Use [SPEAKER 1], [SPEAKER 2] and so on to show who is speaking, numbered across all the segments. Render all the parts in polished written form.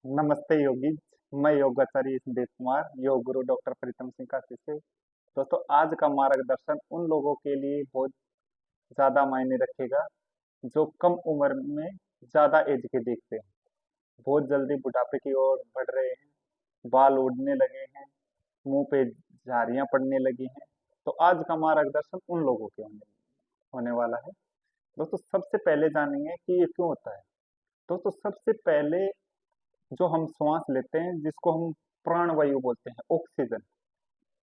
[SPEAKER 1] नमस्ते योगी। मैं योगाचार्य संदीप कुमार, योग गुरु डॉक्टर प्रीतम सिंह काशी से। दोस्तों, आज का मार्गदर्शन उन लोगों के लिए बहुत ज्यादा मायने रखेगा जो कम उम्र में ज्यादा एज के दिखते हैं, बहुत जल्दी बुढ़ापे की ओर बढ़ रहे हैं, बाल उड़ने लगे हैं, मुंह पे झारियां पड़ने लगी हैं। तो आज का मार्गदर्शन उन लोगों के होने वाला है। दोस्तों, सबसे पहले जानेंगे कि ये क्यों होता है। दोस्तों, सबसे पहले जो हम श्वास लेते हैं, जिसको हम प्राण वायु बोलते हैं, ऑक्सीजन,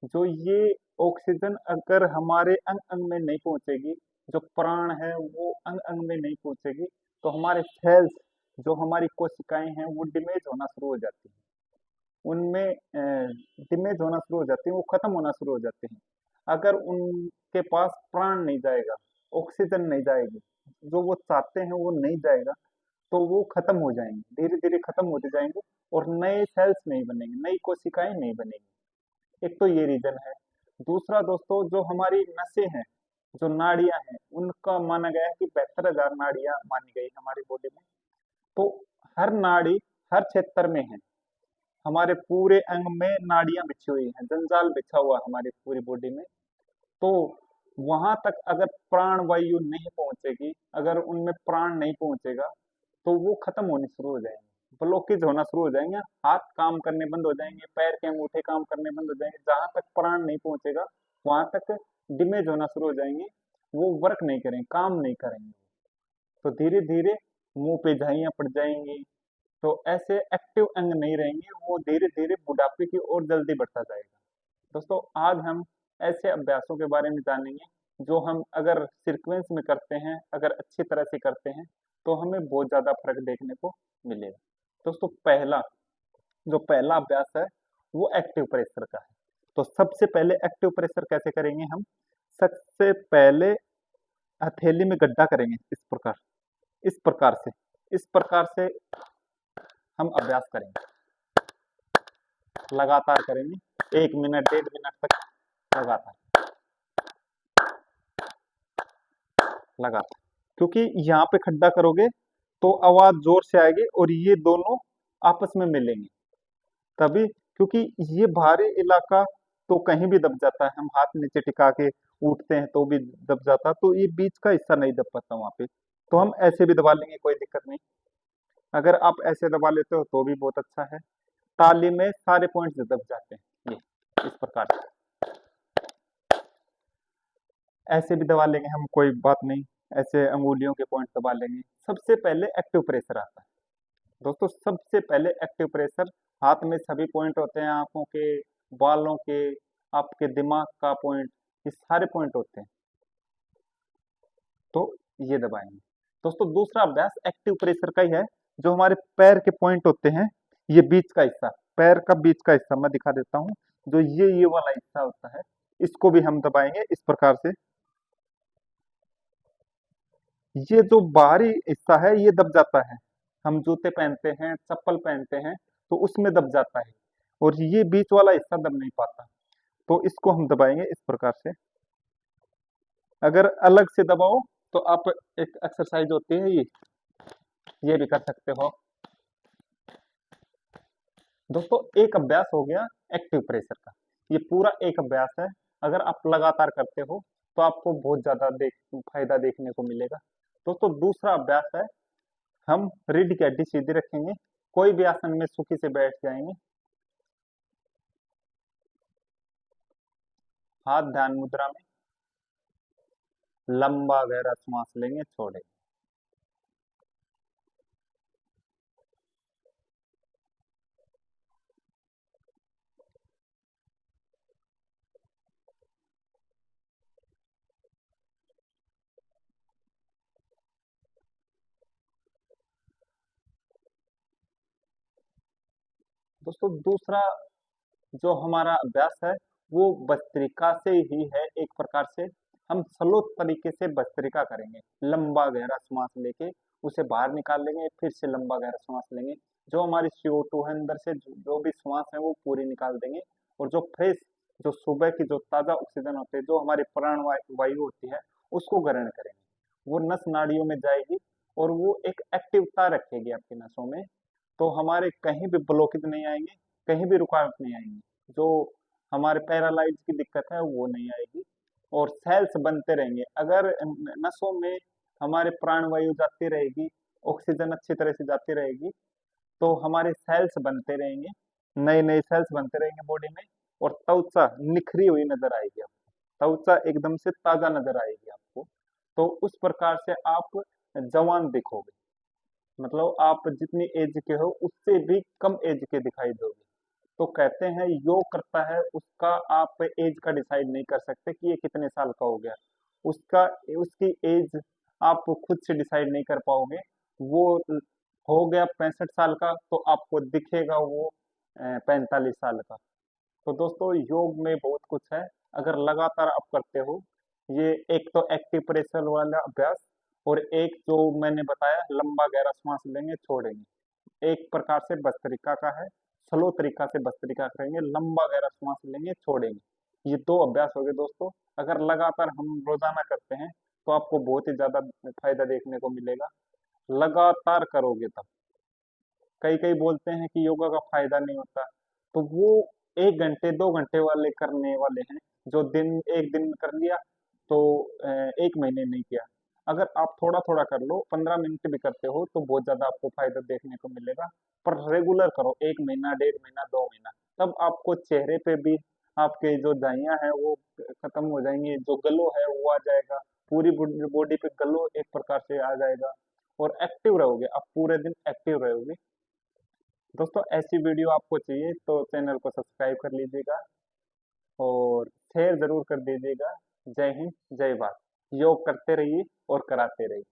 [SPEAKER 1] जो ये ऑक्सीजन अगर हमारे अंग अंग में नहीं पहुंचेगी, जो प्राण है वो अंग अंग में नहीं पहुंचेगी, तो हमारे सेल्स, जो हमारी कोशिकाएं हैं, वो डिमेज होना शुरू हो जाती हैं। उनमें डिमेज होना शुरू हो जाती है, वो खत्म होना शुरू हो जाते हैं। अगर उनके पास प्राण नहीं जाएगा, ऑक्सीजन नहीं जाएगी, जो वो चाहते हैं वो नहीं जाएगा, तो वो खत्म हो जाएंगे, धीरे धीरे खत्म होते जाएंगे और नए सेल्स नहीं बनेंगे, नई कोशिकाएं नहीं बनेंगी। एक तो ये रीजन है। दूसरा दोस्तों, जो हमारी नसें हैं, जो नाड़ियां हैं, उनका माना गया है कि 72,000 नाड़ियां मानी गई हमारी बॉडी में। तो हर नाड़ी हर क्षेत्र में है, हमारे पूरे अंग में नाड़ियां बिछी हुई हैं, जंजाल बिछा हुआ है हमारी पूरी बॉडी में। तो वहां तक अगर प्राण वायु नहीं पहुंचेगी, अगर उनमें प्राण नहीं पहुंचेगा, तो वो खत्म होने शुरू हो जाएंगे, ब्लॉकेज होना शुरू हो जाएंगे, हाथ काम करने बंद हो जाएंगे, पैर के अंगूठे काम करने बंद हो जाएंगे। जहां तक प्राण नहीं पहुंचेगा वहां तक डिमेज होना शुरू हो जाएंगे, वो वर्क नहीं करेंगे, काम नहीं करेंगे। तो धीरे धीरे मुंह पे झाइयां पड़ जाएंगी। तो ऐसे एक्टिव अंग नहीं रहेंगे, वो धीरे धीरे बुढ़ापे की ओर जल्दी बढ़ता जाएगा। दोस्तों, आज हम ऐसे अभ्यासों के बारे में जानेंगे जो हम अगर सीक्वेंस में करते हैं, अगर अच्छी तरह से करते हैं, तो हमें बहुत ज्यादा फर्क देखने को मिलेगा। दोस्तों, जो पहला अभ्यास है वो एक्टिव प्रेशर का है। तो सबसे पहले एक्टिव प्रेशर कैसे करेंगे हम? सबसे पहले हथेली में गड्ढा करेंगे, इस प्रकार से हम अभ्यास करेंगे, लगातार करेंगे, 1 मिनट 1.5 मिनट तक लगातार लगातार। क्योंकि यहाँ पे खड्डा करोगे तो आवाज जोर से आएगी और ये दोनों आपस में मिलेंगे तभी। क्योंकि ये भारी इलाका तो कहीं भी दब जाता है, हम हाथ नीचे टिका के उठते हैं तो भी दब जाता है, तो ये बीच का हिस्सा नहीं दब पाता वहां पे। तो हम ऐसे भी दबा लेंगे, कोई दिक्कत नहीं। अगर आप ऐसे दबा लेते हो तो भी बहुत अच्छा है। ताली में सारे पॉइंट्स दब जाते हैं, ये इस प्रकार से। ऐसे भी दबा लेंगे हम, कोई बात नहीं, ऐसे अंगुलियों के पॉइंट दबा लेंगे। सबसे पहले एक्टिव प्रेशर आता है। दोस्तों, सबसे पहले एक्टिव प्रेशर, हाथ में सभी पॉइंट होते हैं, आंखों के, बालों के, आपके दिमाग का पॉइंट, ये सारे पॉइंट होते हैं, तो ये दबाएंगे। दोस्तों, दूसरा अभ्यास एक्टिव प्रेशर का ही है। जो हमारे पैर के पॉइंट होते हैं, ये बीच का हिस्सा, पैर का बीच का हिस्सा मैं दिखा देता हूँ। जो ये वाला हिस्सा होता है, इसको भी हम दबाएंगे इस प्रकार से। ये जो बाहरी हिस्सा है ये दब जाता है, हम जूते पहनते हैं, चप्पल पहनते हैं, तो उसमें दब जाता है, और ये बीच वाला हिस्सा दब नहीं पाता। तो इसको हम दबाएंगे इस प्रकार से। अगर अलग से दबाओ तो आप, एक एक्सरसाइज होती है ये भी कर सकते हो। दोस्तों, एक अभ्यास हो गया एक्टिव प्रेशर का, ये पूरा एक अभ्यास है। अगर आप लगातार करते हो तो आपको बहुत ज्यादा फायदा देखने को मिलेगा। दोस्तों, दूसरा अभ्यास है, हम रीढ़ की हड्डी सीधी रखेंगे, कोई भी आसन में सुखी से बैठ जाएंगे, हाथ ध्यान मुद्रा में, लंबा गहरा श्वास लेंगे, छोड़ेंगे। दोस्तों, दूसरा जो हमारा अभ्यास है वो भस्त्रिका से ही है, एक प्रकार से हम स्लो तरीके से भस्त्रिका करेंगे, लंबा गहरा सांस लेके उसे बाहर निकाल लेंगे, फिर से लंबा गहरा सांस लेंगे। जो हमारी CO2 है अंदर से, जो भी श्वास है वो पूरी निकाल देंगे, और जो फ्रेश, जो सुबह की जो ताजा ऑक्सीजन होती है, जो हमारी प्राण वायु होती है, उसको ग्रहण करेंगे। वो नस नाड़ियों में जाएगी और वो एक एक्टिवता रखेगी आपकी नसों में। तो हमारे कहीं भी ब्लॉकेज नहीं आएंगे, कहीं भी रुकावट नहीं आएंगी। जो हमारे पैरालाइज की दिक्कत है वो नहीं आएगी, और सेल्स बनते रहेंगे। अगर नसों में हमारे प्राणवायु जाती रहेगी, ऑक्सीजन अच्छी तरह से जाती रहेगी, तो हमारे सेल्स बनते रहेंगे, नए नए सेल्स बनते रहेंगे बॉडी में, और त्वचा निखरी हुई नजर आएगी आपको, त्वचा एकदम से ताजा नजर आएगी आपको। तो उस प्रकार से आप जवान दिखोगे, मतलब आप जितनी एज के हो उससे भी कम एज के दिखाई दोगे। तो कहते हैं योग करता है उसका आप एज का डिसाइड नहीं कर सकते कि ये कितने साल का हो गया, उसका उसकी एज आप खुद से डिसाइड नहीं कर पाओगे। वो हो गया 65 साल का तो आपको दिखेगा वो 45 साल का। तो दोस्तों योग में बहुत कुछ है, अगर लगातार आप करते हो। ये एक तो एक्टिव प्रेशर वाला अभ्यास, और एक जो मैंने बताया लंबा गहरा सांस लेंगे छोड़ेंगे, एक प्रकार से भस्त्रिका का है। स्लो तरीका से भस्त्रिका करेंगे, लंबा गहरा सांस लेंगे छोड़ेंगे। ये दो अभ्यास हो गए दोस्तों। अगर लगातार हम रोजाना करते हैं तो आपको बहुत ही ज्यादा फायदा देखने को मिलेगा, लगातार करोगे तब। कई कई बोलते हैं कि योगा का फायदा नहीं होता, तो वो 1 घंटे 2 घंटे वाले करने वाले हैं, जो दिन एक दिन कर लिया तो 1 महीने नहीं किया। अगर आप थोड़ा थोड़ा कर लो, 15 मिनट भी करते हो, तो बहुत ज्यादा आपको फायदा देखने को मिलेगा। पर रेगुलर करो, 1 महीना 1.5 महीना 2 महीना, तब आपको चेहरे पे भी आपके जो दाइयां हैं वो खत्म हो जाएंगी, जो ग्लो है वो आ जाएगा, पूरी बॉडी पे ग्लो एक प्रकार से आ जाएगा, और एक्टिव रहोगे, आप पूरे दिन एक्टिव रहोगे। दोस्तों ऐसी वीडियो आपको चाहिए तो चैनल को सब्सक्राइब कर लीजिएगा, और शेयर जरूर कर दीजिएगा। जय हिंद, जय भारत। योग करते रहिए और कराते रहिए।